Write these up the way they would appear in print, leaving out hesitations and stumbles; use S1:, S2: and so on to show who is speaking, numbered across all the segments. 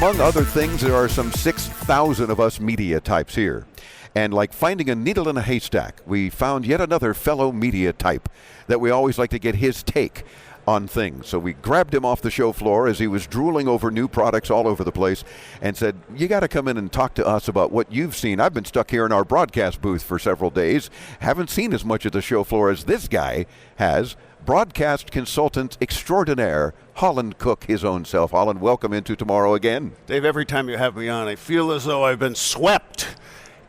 S1: among other things, there are some 6,000 of us media types here. And like finding a needle in a haystack, we found yet another fellow media type that we always like to get his take on things. So we grabbed him off the show floor as he was drooling over new products all over the place and said, you got to come in and talk to us about what you've seen. I've been stuck here in our broadcast booth for several days. Haven't seen as much of the show floor as this guy has. Broadcast consultant extraordinaire, Holland Cooke, his own self. Holland, welcome into Tomorrow again.
S2: Dave, every time you have me on, I feel as though I've been swept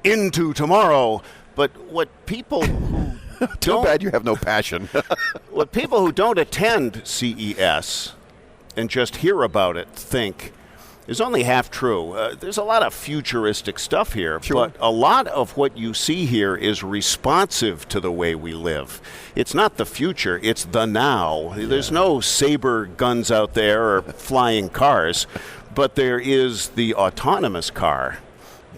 S2: into tomorrow. But what people who
S1: Too bad you have no passion.
S2: what people who don't attend CES and just hear about it think is only half true. There's a lot of futuristic stuff here,
S1: Sure.
S2: but a lot of what you see here is responsive to the way we live. It's not the future, it's the now. Yeah. There's no saber guns out there or flying cars, but there is the autonomous car.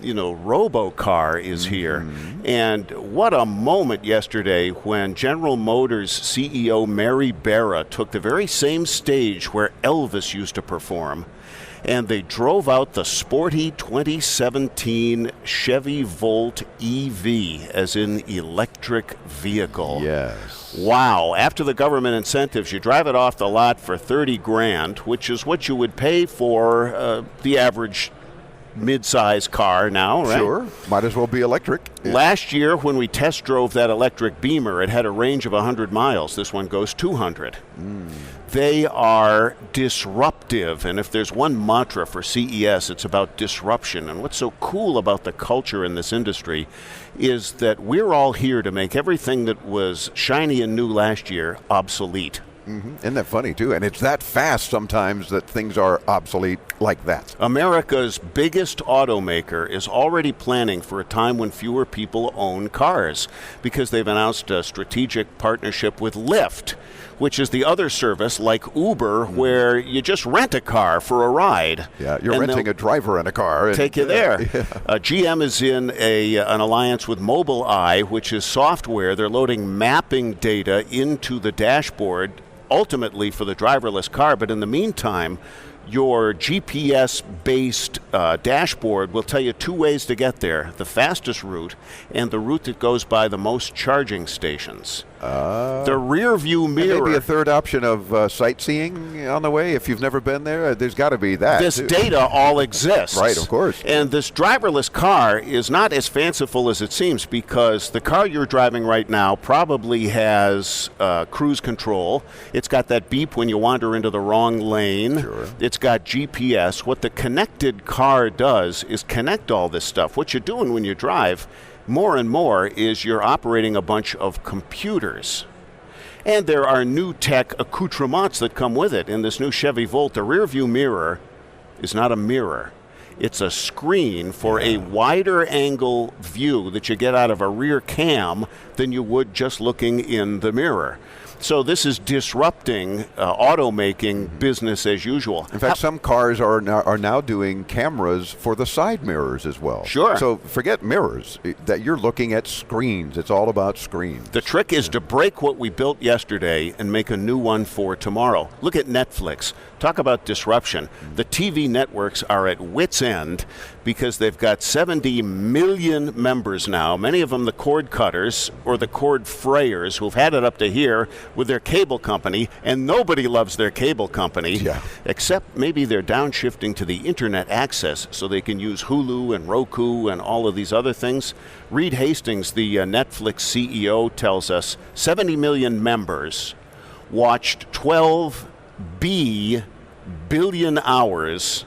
S2: You know, RoboCar is here. And what a moment yesterday when General Motors CEO Mary Barra took the very same stage where Elvis used to perform, and they drove out the sporty 2017 Chevy Volt EV, as in electric vehicle.
S1: Yes.
S2: Wow. After the government incentives, you drive it off the lot for $30,000, which is what you would pay for the average mid-size car now, right?
S1: Sure. Might as well be electric. Yeah.
S2: Last year, when we test drove that electric Beamer, it had a range of 100 miles. This one goes 200. They are disruptive, and if there's one mantra for CES, it's about disruption. And what's so cool about the culture in this industry is that we're all here to make everything that was shiny and new last year obsolete.
S1: Isn't that funny, too? And it's that fast sometimes that things are obsolete like that.
S2: America's biggest automaker is already planning for a time when fewer people own cars because they've announced a strategic partnership with Lyft, which is the other service like Uber where you just rent a car for a ride.
S1: Yeah, you're renting a driver in a car.
S2: Take you there. Yeah. GM is in an alliance with Mobileye, which is software. They're loading mapping data into the dashboard ultimately for the driverless car, but in the meantime, your GPS-based dashboard will tell you two ways to get there, the fastest route and the route that goes by the most charging stations. The rear view mirror.
S1: Maybe a third option of sightseeing on the way if you've never been there. There's got to be that.
S2: This data all exists.
S1: Right, of course.
S2: And this driverless car is not as fanciful as it seems because the car you're driving right now probably has cruise control. It's got that beep when you wander into the wrong lane.
S1: Sure.
S2: It's got GPS. What the connected car does is connect all this stuff. What you're doing when you drive more and more is you're operating a bunch of computers. And there are new tech accoutrements that come with it. In this new Chevy Volt, the rear view mirror is not a mirror. It's a screen for a wider angle view that you get out of a rear cam than you would just looking in the mirror. So this is disrupting automaking business as usual.
S1: In fact, some cars are now doing cameras for the side mirrors as well.
S2: Sure.
S1: So forget mirrors, that you're looking at screens. It's all about screens.
S2: The trick is to break what we built yesterday and make a new one for tomorrow. Look at Netflix. Talk about disruption. The TV networks are at wit's end because they've got 70 million members now, many of them the cord cutters or the cord frayers who've had it up to here with their cable company, and nobody loves their cable company, except maybe they're downshifting to the internet access so they can use Hulu and Roku and all of these other things. Reed Hastings, the Netflix CEO, tells us 70 million members watched 12 billion hours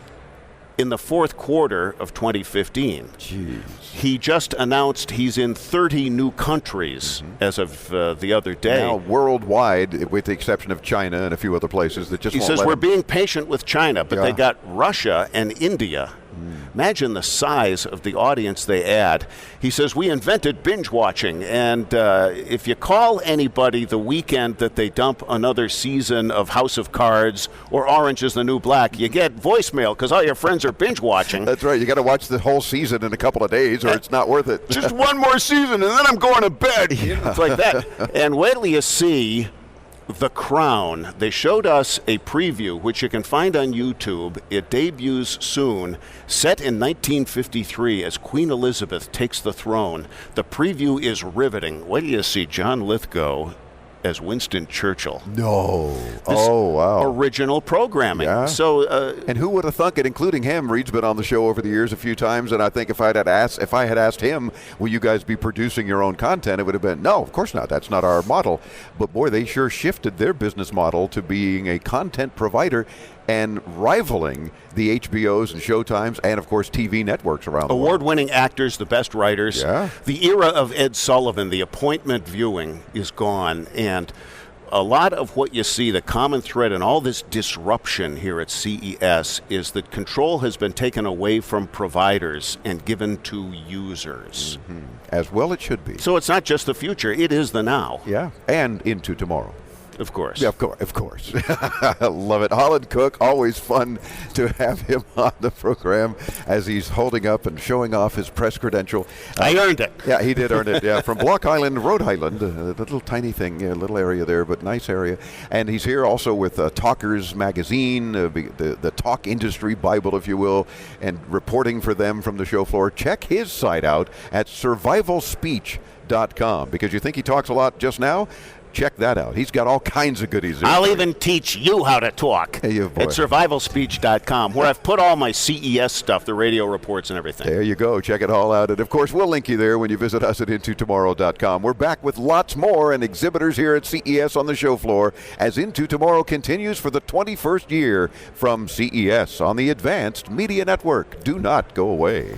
S2: in the fourth quarter of 2015.
S1: Jeez.
S2: He just announced he's in 30 new countries as of the other day.
S1: Now worldwide, with the exception of China and a few other places that just
S2: He
S1: won't
S2: says
S1: let
S2: we're
S1: him.
S2: being patient with China, but they got Russia and India. Imagine the size of the audience they add. He says, we invented binge watching, and if you call anybody the weekend that they dump another season of House of Cards or Orange is the New Black, you get voicemail because all your friends are binge watching.
S1: That's right. You got to watch the whole season in a couple of days or it's not worth it.
S2: Just one more season and then I'm going to bed. It's like that. And wait till you see The Crown. They showed us a preview, which you can find on YouTube. It debuts soon. Set in 1953 as Queen Elizabeth takes the throne. The preview is riveting. What do you see? John Lithgow as Winston Churchill.
S1: No.
S2: This
S1: wow.
S2: Original programming.
S1: Yeah.
S2: So,
S1: and who would have thunk it, including him? Reed's been on the show over the years a few times, and I think if I had asked him, will you guys be producing your own content, it would have been, no, of course not. That's not our model. But boy, they sure shifted their business model to being a content provider and rivaling the HBOs and Showtimes and, of course, TV networks around the world.
S2: Award-winning actors, the best writers.
S1: Yeah.
S2: The era of Ed Sullivan, the appointment viewing, is gone. And a lot of what you see, the common thread in all this disruption here at CES is that control has been taken away from providers and given to users.
S1: Mm-hmm. As well it should be.
S2: So it's not just the future, it is the now.
S1: Yeah, and into tomorrow.
S2: Of course.
S1: Yeah, of course. Love it. Holland Cooke, always fun to have him on the program as he's holding up and showing off his press credential.
S2: I earned it.
S1: Yeah, he did earn it. Yeah, from Block Island, Rhode Island, a little tiny thing, a little area there, but nice area. And he's here also with Talkers Magazine, the talk industry Bible, if you will, and reporting for them from the show floor. Check his site out at survivalspeech.com, because you think he talks a lot just now? Check that out. He's got all kinds of goodies there.
S2: I'll even teach you how to talk
S1: at
S2: survivalspeech.com, where I've put all my CES stuff, the radio reports and everything.
S1: There you go. Check it all out. And, of course, we'll link you there when you visit us at intotomorrow.com. We're back with lots more and exhibitors here at CES on the show floor as Into Tomorrow continues for the 21st year from CES on the Advanced Media Network. Do not go away.